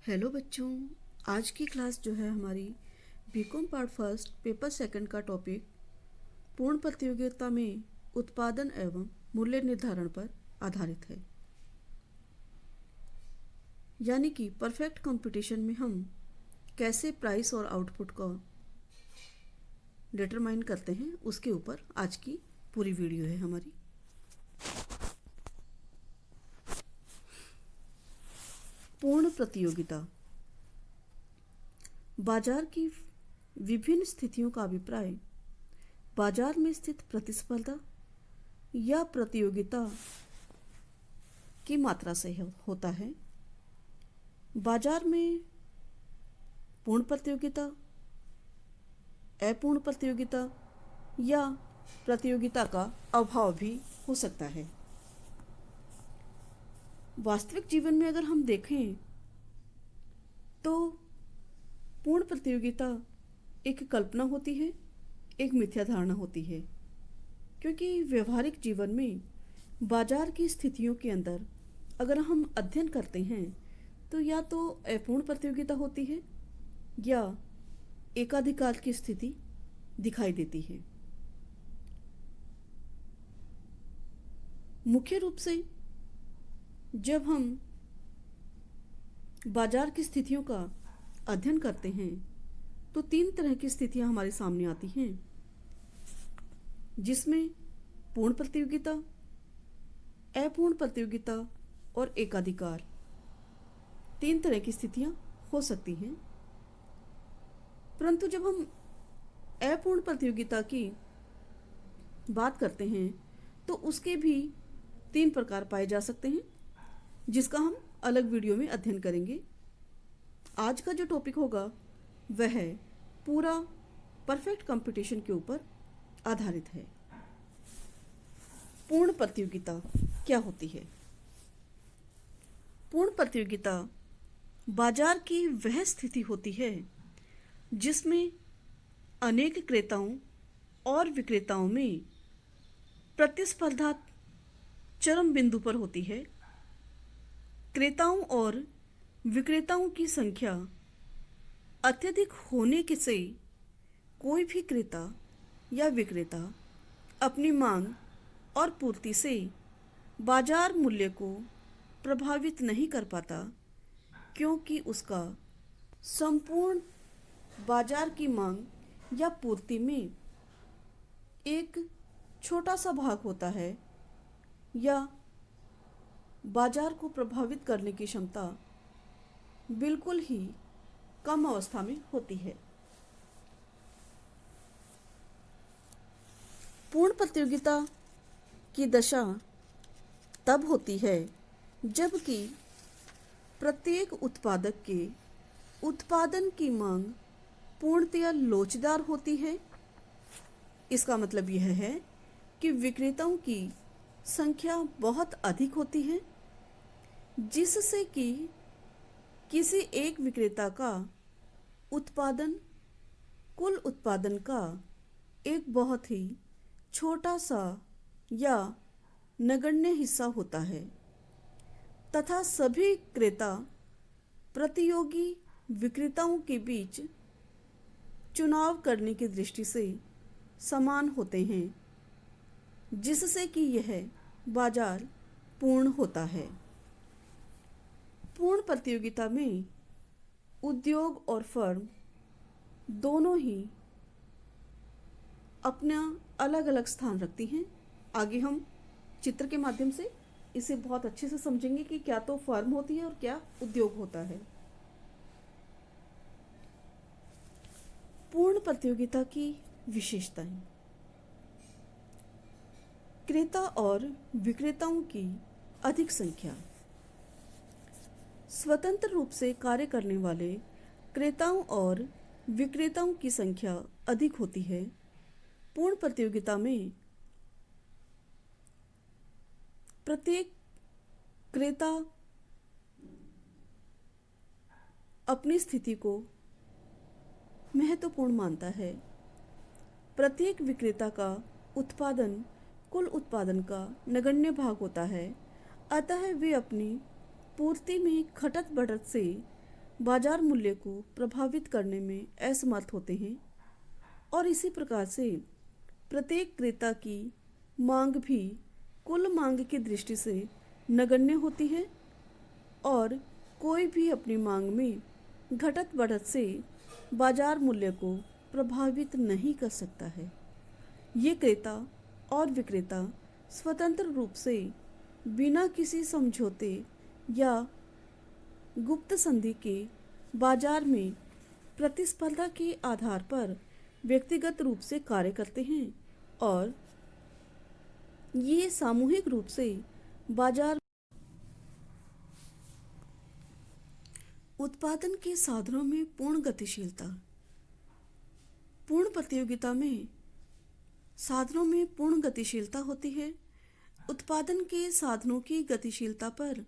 Hello बच्चों, आज की क्लास जो है हमारी BCom part first paper second का टॉपिक पूर्ण प्रतियोगिता में उत्पादन एवं मूल्य निर्धारण पर आधारित है। यानी कि परफेक्ट कंपटीशन में हम कैसे प्राइस और आउटपुट को डिटरमाइन करते हैं, उसके ऊपर आज की पूरी वीडियो है हमारी। पूर्ण प्रतियोगिता बाजार की विभिन्न स्थितियों का अभिप्राय बाजार में स्थित प्रतिस्पर्धा या प्रतियोगिता की मात्रा से होता है। बाजार में पूर्ण प्रतियोगिता, अपूर्ण प्रतियोगिता या प्रतियोगिता का अभाव भी हो सकता है। वास्तविक जीवन में अगर हम देखें तो पूर्ण प्रतियोगिता एक कल्पना होती है, एक मिथ्या धारणा होती है, क्योंकि व्यवहारिक जीवन में बाजार की स्थितियों के अंदर अगर हम अध्ययन करते हैं तो या तो अपूर्ण प्रतियोगिता होती है या एकाधिकार की स्थिति दिखाई देती है। मुख्य रूप से जब हम बाजार की स्थितियों का अध्ययन करते हैं तो 3 तरह की स्थितियां हमारे सामने आती हैं, जिसमें पूर्ण प्रतियोगिता, अपूर्ण प्रतियोगिता और एकाधिकार 3 तरह की स्थितियां हो सकती हैं। परंतु जब हम अपूर्ण प्रतियोगिता की बात करते हैं तो उसके भी 3 प्रकार पाए जा सकते हैं, जिसका हम अलग वीडियो में अध्ययन करेंगे। आज का जो टॉपिक होगा वह पूरा परफेक्ट कंपटीशन के ऊपर आधारित है। पूर्ण प्रतियोगिता क्या होती है? पूर्ण प्रतियोगिता बाजार की वह स्थिति होती है जिसमें अनेक क्रेताओं और विक्रेताओं में प्रतिस्पर्धा चरम बिंदु पर होती है। क्रेताओं और विक्रेताओं की संख्या अत्यधिक होने के से कोई भी क्रेता या विक्रेता अपनी मांग और पूर्ति से बाजार मूल्य को प्रभावित नहीं कर पाता, क्योंकि उसका संपूर्ण बाजार की मांग या पूर्ति में एक छोटा सा भाग होता है या बाजार को प्रभावित करने की क्षमता बिल्कुल ही कम अवस्था में होती है। पूर्ण प्रतियोगिता की दशा तब होती है जबकि प्रत्येक उत्पादक के उत्पादन की मांग पूर्णतया लोचदार होती है। इसका मतलब यह है कि विक्रेताओं की संख्या बहुत अधिक होती है, जिससे कि किसी एक विक्रेता का उत्पादन कुल उत्पादन का एक बहुत ही छोटा सा या नगण्य हिस्सा होता है, तथा सभी क्रेता प्रतियोगी विक्रेताओं के बीच चुनाव करने की दृष्टि से समान होते हैं, जिससे कि यह बाजार पूर्ण होता है। पूर्ण प्रतियोगिता में उद्योग और फर्म दोनों ही अपना अलग अलग स्थान रखती हैं। आगे हम चित्र के माध्यम से इसे बहुत अच्छे से समझेंगे कि क्या तो फर्म होती है और क्या उद्योग होता है। पूर्ण प्रतियोगिता की विशेषताएं: क्रेता और विक्रेताओं की अधिक संख्या, स्वतंत्र रूप से कार्य करने वाले क्रेताओं और विक्रेताओं की संख्या अधिक होती है। पूर्ण प्रतियोगिता में प्रत्येक क्रेता अपनी स्थिति को महत्वपूर्ण मानता है। प्रत्येक विक्रेता का उत्पादन कुल उत्पादन का नगण्य भाग होता है, अतः वे अपनी पूर्ति में खटत बढ़त से बाजार मूल्य को प्रभावित करने में असमर्थ होते हैं और इसी प्रकार से प्रत्येक क्रेता की मांग भी कुल मांग की दृष्टि से नगण्य होती है और कोई भी अपनी मांग में घटत बढ़त से बाजार मूल्य को प्रभावित नहीं कर सकता है। ये क्रेता और विक्रेता स्वतंत्र रूप से बिना किसी समझौते या गुप्त संधि के बाजार में प्रतिस्पर्धा के आधार पर व्यक्तिगत रूप से कार्य करते हैं और ये सामूहिक रूप से बाजार उत्पादन के साधनों में पूर्ण गतिशीलता। पूर्ण प्रतियोगिता में साधनों में पूर्ण गतिशीलता होती है। उत्पादन के साधनों की गतिशीलता पर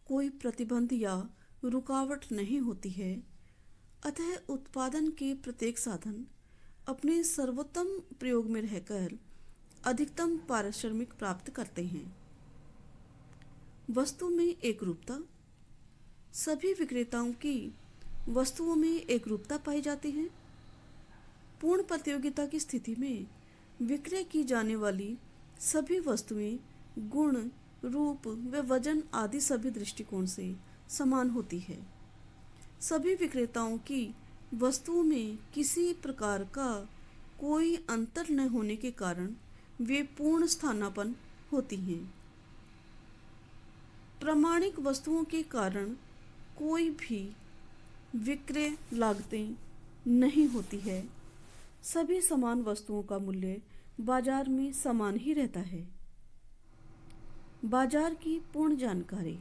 कोई प्रतिबंध या रुकावट नहीं होती है। अतः उत्पादन के प्रत्येक साधन अपने सर्वोत्तम प्रयोग में रहकर अधिकतम पारिश्रमिक प्राप्त करते हैं। वस्तु में एकरूपता। सभी विक्रेताओं की वस्तुओं में एकरूपता पाई जाती है। पूर्ण प्रतियोगिता की स्थिति में विक्रय की जाने वाली सभी वस्तुएं गुण, रूप व वजन आदि सभी दृष्टिकोण से समान होती है। सभी विक्रेताओं की वस्तुओं में किसी प्रकार का कोई अंतर न होने के कारण वे पूर्ण स्थानापन्न होती हैं। प्रामाणिक वस्तुओं के कारण कोई भी विक्रय लागतें नहीं होती है। सभी समान वस्तुओं का मूल्य बाजार में समान ही रहता है। बाजार की पूर्ण जानकारी।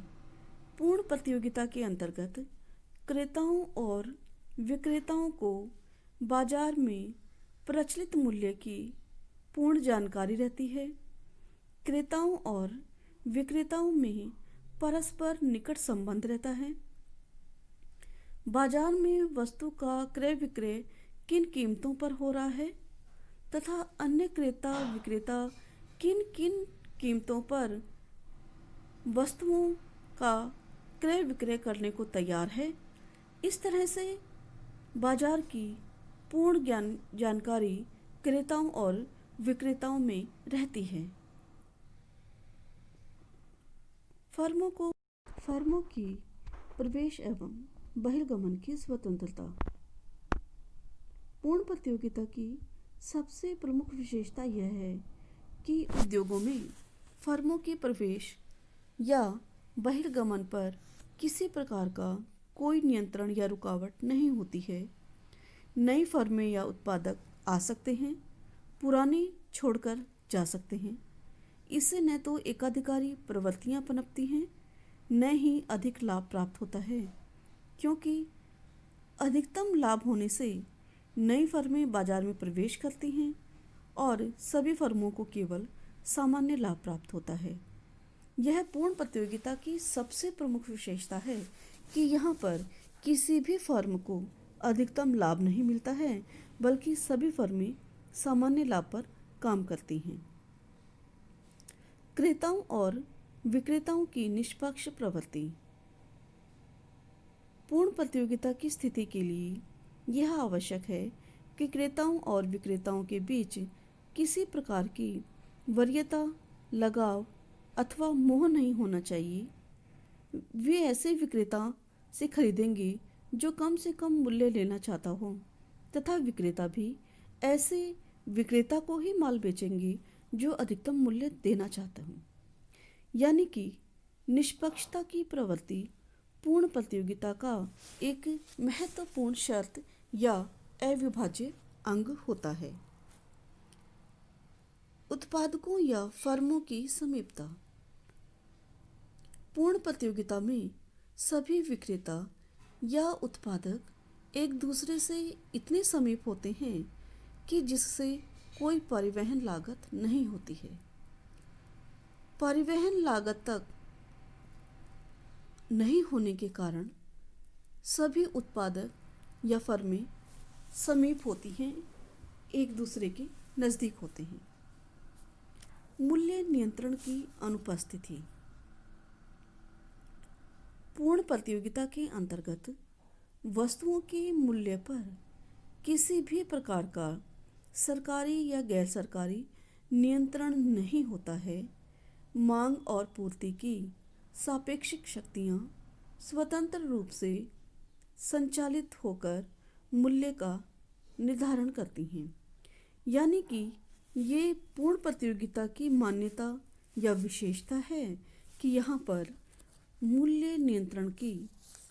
पूर्ण प्रतियोगिता के अंतर्गत क्रेताओं और विक्रेताओं को बाजार में प्रचलित मूल्य की पूर्ण जानकारी रहती है। क्रेताओं और विक्रेताओं में परस्पर निकट संबंध रहता है। बाजार में वस्तु का क्रय विक्रय किन कीमतों पर हो रहा है तथा अन्य क्रेता विक्रेता किन किन कीमतों पर वस्तुओं का क्रय विक्रय करने को तैयार है। इस तरह से बाजार की पूर्ण जानकारी क्रेताओं और विक्रेताओं में रहती है। फर्मों की प्रवेश एवं बहिर्गमन की स्वतंत्रता। पूर्ण प्रतियोगिता की सबसे प्रमुख विशेषता यह है कि उद्योगों में फर्मों के प्रवेश या बहिर्गमन पर किसी प्रकार का कोई नियंत्रण या रुकावट नहीं होती है। नई फर्में या उत्पादक आ सकते हैं, पुराने छोड़कर जा सकते हैं। इससे न तो एकाधिकारी प्रवृत्तियां पनपती हैं, न ही अधिक लाभ प्राप्त होता है, क्योंकि अधिकतम लाभ होने से नई फर्में बाजार में प्रवेश करती हैं और सभी फर्मों को केवल सामान्य लाभ प्राप्त होता है। यह पूर्ण प्रतियोगिता की सबसे प्रमुख विशेषता है कि यहाँ पर किसी भी फर्म को अधिकतम लाभ नहीं मिलता है, बल्कि सभी फर्में सामान्य लाभ पर काम करती हैं। क्रेताओं और विक्रेताओं की निष्पक्ष प्रवृत्ति। पूर्ण प्रतियोगिता की स्थिति के लिए यह आवश्यक है कि क्रेताओं और विक्रेताओं के बीच किसी प्रकार की वरीयता, लगाव अथवा मोह नहीं होना चाहिए। वे ऐसे विक्रेता से खरीदेंगे जो कम से कम मूल्य लेना चाहता हो तथा विक्रेता भी ऐसे विक्रेता को ही माल बेचेंगे जो अधिकतम मूल्य देना चाहते हो। यानी कि निष्पक्षता की प्रवृत्ति पूर्ण प्रतियोगिता का एक महत्वपूर्ण शर्त या अविभाज्य अंग होता है। उत्पादकों या फर्मों की समीपता। पूर्ण प्रतियोगिता में सभी विक्रेता या उत्पादक एक दूसरे से इतने समीप होते हैं कि जिससे कोई परिवहन लागत नहीं होती है। परिवहन लागत तक नहीं होने के कारण सभी उत्पादक या फर्में समीप होती हैं, एक दूसरे के नज़दीक होते हैं। मूल्य नियंत्रण की अनुपस्थिति। पूर्ण प्रतियोगिता के अंतर्गत वस्तुओं के मूल्य पर किसी भी प्रकार का सरकारी या गैर सरकारी नियंत्रण नहीं होता है। मांग और पूर्ति की सापेक्षिक शक्तियाँ स्वतंत्र रूप से संचालित होकर मूल्य का निर्धारण करती हैं। यानी कि ये पूर्ण प्रतियोगिता की मान्यता या विशेषता है कि यहाँ पर मूल्य नियंत्रण की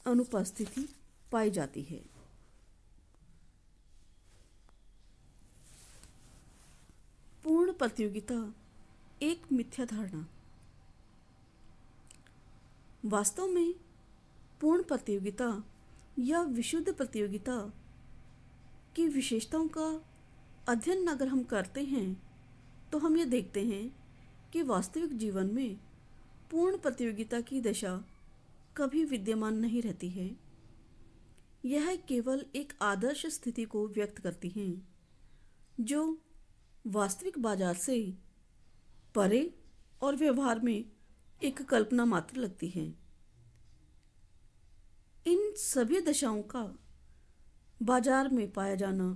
अनुपस्थिति पाई जाती है। पूर्ण प्रतियोगिता एक मिथ्या धारणा। वास्तव में पूर्ण प्रतियोगिता या विशुद्ध प्रतियोगिता की विशेषताओं का अध्ययन अगर हम करते हैं तो हम ये देखते हैं कि वास्तविक जीवन में पूर्ण प्रतियोगिता की दशा कभी विद्यमान नहीं रहती है। यह केवल एक आदर्श स्थिति को व्यक्त करती हैं जो वास्तविक बाजार से परे और व्यवहार में एक कल्पना मात्र लगती है। इन सभी दशाओं का बाजार में पाया जाना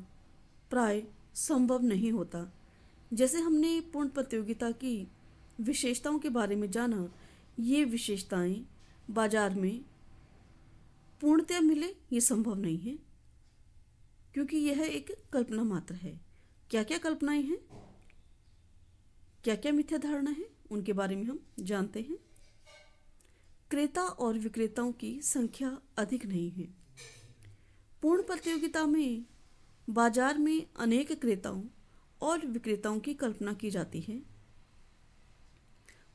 प्राय संभव नहीं होता। जैसे हमने पूर्ण प्रतियोगिता की विशेषताओं के बारे में जाना, ये विशेषताएं बाजार में पूर्णतया मिले ये संभव नहीं है, क्योंकि यह एक कल्पना मात्र है। क्या क्या कल्पनाएं हैं, क्या क्या मिथ्या धारणा है, उनके बारे में हम जानते हैं। क्रेता और विक्रेताओं की संख्या अधिक नहीं है। पूर्ण प्रतियोगिता में बाजार में अनेक क्रेताओं और विक्रेताओं की कल्पना की जाती है,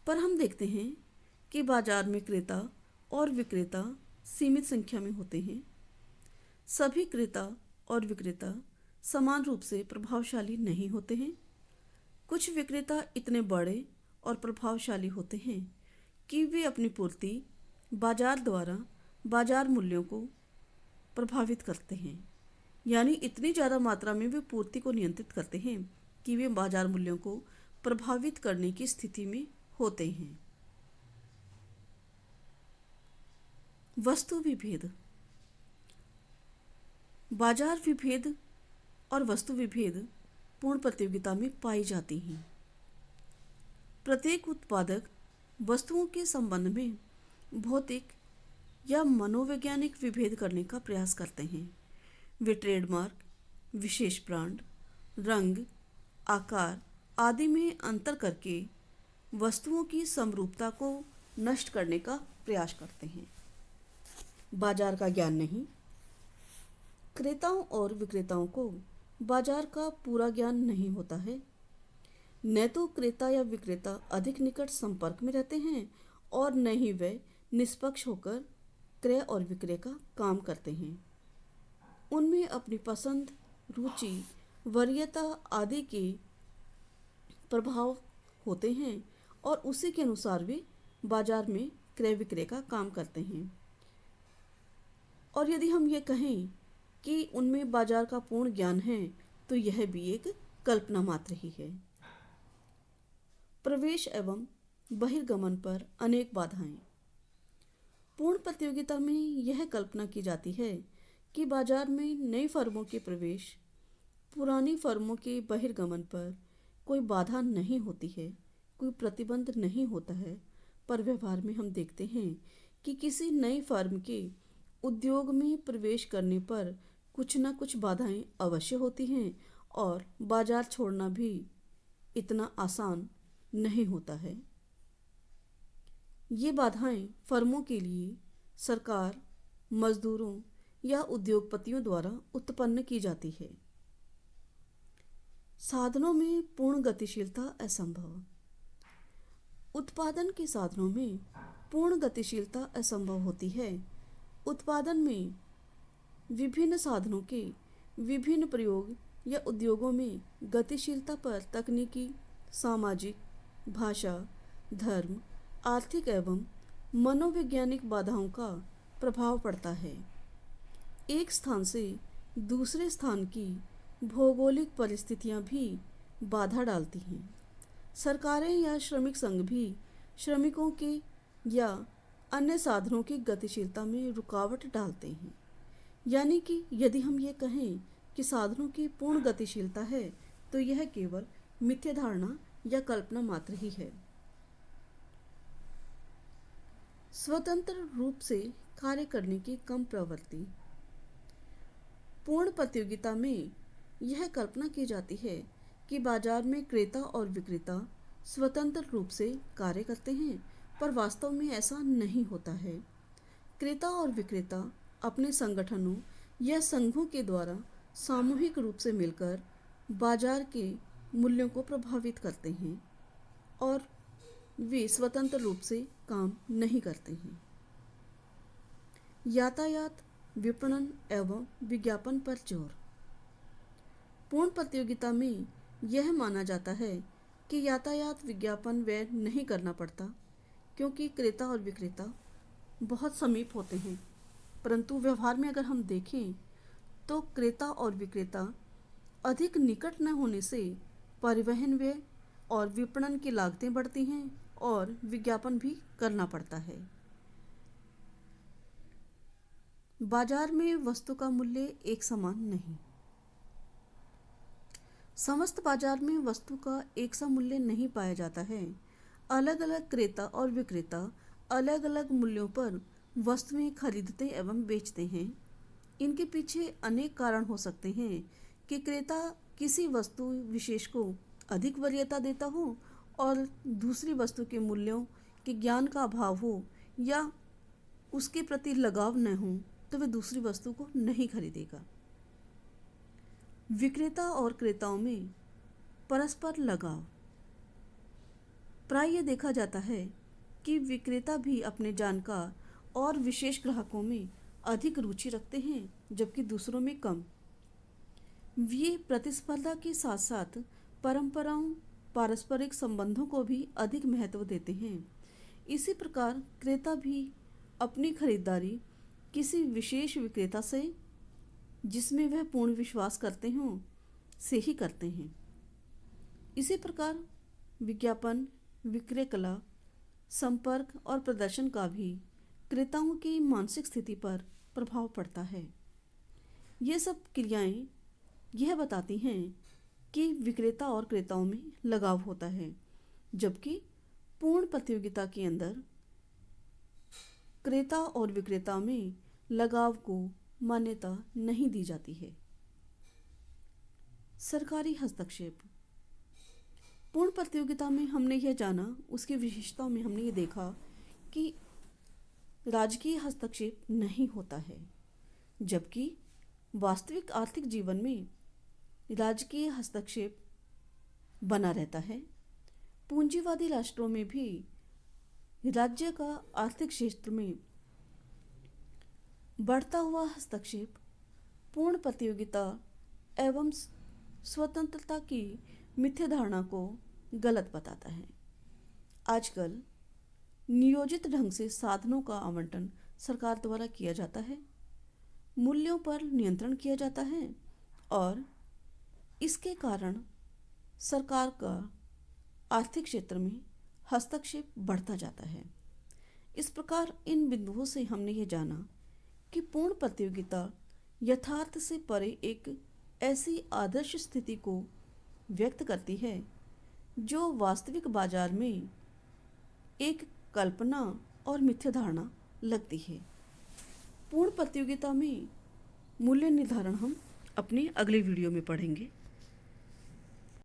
पर हम देखते हैं कि बाजार में क्रेता और विक्रेता सीमित संख्या में होते हैं। सभी क्रेता और विक्रेता समान रूप से प्रभावशाली नहीं होते हैं। कुछ विक्रेता इतने बड़े और प्रभावशाली होते हैं कि वे अपनी पूर्ति बाजार द्वारा बाजार मूल्यों को प्रभावित करते हैं। यानी इतनी ज़्यादा मात्रा में वे पूर्ति को नियंत्रित करते हैं कि वे बाजार मूल्यों को प्रभावित करने की स्थिति में होते हैं। वस्तु विभेद। बाजार विभेद और वस्तु विभेद पूर्ण प्रतियोगिता में पाई जाती हैं। प्रत्येक उत्पादक वस्तुओं के संबंध में भौतिक या मनोवैज्ञानिक विभेद करने का प्रयास करते हैं। वे ट्रेडमार्क, विशेष ब्रांड, रंग, आकार आदि में अंतर करके वस्तुओं की समरूपता को नष्ट करने का प्रयास करते हैं। बाजार का ज्ञान नहीं। क्रेताओं और विक्रेताओं को बाजार का पूरा ज्ञान नहीं होता है। न तो क्रेता या विक्रेता अधिक निकट संपर्क में रहते हैं और न ही वे निष्पक्ष होकर क्रय और विक्रय का काम करते हैं। उनमें अपनी पसंद, रुचि, वरीयता आदि के प्रभाव होते हैं और उसी के अनुसार वे बाजार में क्रय विक्रय का काम करते हैं। और यदि हम ये कहें कि उनमें बाजार का पूर्ण ज्ञान है तो यह भी एक कल्पना मात्र ही है। प्रवेश एवं बहिर्गमन पर अनेक बाधाएं। पूर्ण प्रतियोगिता में यह कल्पना की जाती है कि बाजार में नई फर्मों के प्रवेश, पुरानी फर्मों के बहिर्गमन पर कोई बाधा नहीं होती है, कोई प्रतिबंध नहीं होता है। पर व्यवहार में हम देखते हैं कि किसी नई फर्म के उद्योग में प्रवेश करने पर कुछ न कुछ बाधाएं अवश्य होती हैं और बाजार छोड़ना भी इतना आसान नहीं होता है। ये बाधाएं फर्मों के लिए सरकार, मजदूरों या उद्योगपतियों द्वारा उत्पन्न की जाती है। साधनों में पूर्ण गतिशीलता असंभव। उत्पादन के साधनों में पूर्ण गतिशीलता असंभव होती है। उत्पादन में विभिन्न साधनों के विभिन्न प्रयोग या उद्योगों में गतिशीलता पर तकनीकी, सामाजिक, भाषा, धर्म, आर्थिक एवं मनोवैज्ञानिक बाधाओं का प्रभाव पड़ता है। एक स्थान से दूसरे स्थान की भौगोलिक परिस्थितियां भी बाधा डालती हैं। सरकारें या श्रमिक संघ भी श्रमिकों के या अन्य साधनों की गतिशीलता में रुकावट डालते हैं। यानी कि यदि हम ये कहें कि साधनों की पूर्ण गतिशीलता है तो यह केवल मिथ्या धारणा या कल्पना मात्र ही है। स्वतंत्र रूप से कार्य करने की कम प्रवृत्ति। पूर्ण प्रतियोगिता में यह कल्पना की जाती है कि बाजार में क्रेता और विक्रेता स्वतंत्र रूप से कार्य करते हैं, पर वास्तव में ऐसा नहीं होता है। क्रेता और विक्रेता अपने संगठनों या संघों के द्वारा सामूहिक रूप से मिलकर बाजार के मूल्यों को प्रभावित करते हैं और वे स्वतंत्र रूप से काम नहीं करते हैं। यातायात, विपणन एवं विज्ञापन पर जोर। पूर्ण प्रतियोगिता में यह माना जाता है कि यातायात विज्ञापन व्यय नहीं करना पड़ता, क्योंकि क्रेता और विक्रेता बहुत समीप होते हैं। परंतु व्यवहार में अगर हम देखें तो क्रेता और विक्रेता अधिक निकट न होने से परिवहन व्यय और विपणन की लागतें बढ़ती हैं और विज्ञापन भी करना पड़ता है। बाजार में वस्तु का मूल्य एक समान नहीं। समस्त बाजार में वस्तु का एक सा मूल्य नहीं पाया जाता है। अलग अलग क्रेता और विक्रेता अलग अलग मूल्यों पर वस्तुएं खरीदते एवं बेचते हैं। इनके पीछे अनेक कारण हो सकते हैं कि क्रेता किसी वस्तु विशेष को अधिक वरीयता देता हो और दूसरी वस्तु के मूल्यों के ज्ञान का अभाव हो या उसके प्रति लगाव न हो तो वह दूसरी वस्तु को नहीं खरीदेगा। विक्रेता और क्रेताओं में परस्पर लगाव। प्राय यह देखा जाता है कि विक्रेता भी अपने जानकार और विशेष ग्राहकों में अधिक रुचि रखते हैं, जबकि दूसरों में कम। वे प्रतिस्पर्धा के साथ साथ परंपराओं, पारस्परिक संबंधों को भी अधिक महत्व देते हैं। इसी प्रकार क्रेता भी अपनी खरीदारी किसी विशेष विक्रेता से, जिसमें वह पूर्ण विश्वास करते हों, से ही करते हैं। इसी प्रकार विज्ञापन, विक्रय कला, संपर्क और प्रदर्शन का भी क्रेताओं की मानसिक स्थिति पर प्रभाव पड़ता है। ये सब क्रियाएं यह बताती हैं कि विक्रेता और क्रेताओं में लगाव होता है, जबकि पूर्ण प्रतियोगिता के अंदर क्रेता और विक्रेता में लगाव को मान्यता नहीं दी जाती है। सरकारी हस्तक्षेप। पूर्ण प्रतियोगिता में हमने यह जाना, उसकी विशेषताओं में हमने ये देखा कि राजकीय हस्तक्षेप नहीं होता है, जबकि वास्तविक आर्थिक जीवन में राजकीय हस्तक्षेप बना रहता है। पूंजीवादी राष्ट्रों में भी राज्य का आर्थिक क्षेत्र में बढ़ता हुआ हस्तक्षेप पूर्ण प्रतियोगिता एवं स्वतंत्रता की मिथ्या धारणा को गलत बताता है। आजकल नियोजित ढंग से साधनों का आवंटन सरकार द्वारा किया जाता है, मूल्यों पर नियंत्रण किया जाता है और इसके कारण सरकार का आर्थिक क्षेत्र में हस्तक्षेप बढ़ता जाता है। इस प्रकार इन बिंदुओं से हमने ये जाना कि पूर्ण प्रतियोगिता यथार्थ से परे एक ऐसी आदर्श स्थिति को व्यक्त करती है जो वास्तविक बाजार में एक कल्पना और मिथ्या धारणा लगती है। पूर्ण प्रतियोगिता में मूल्य निर्धारण हम अपने अगले वीडियो में पढ़ेंगे।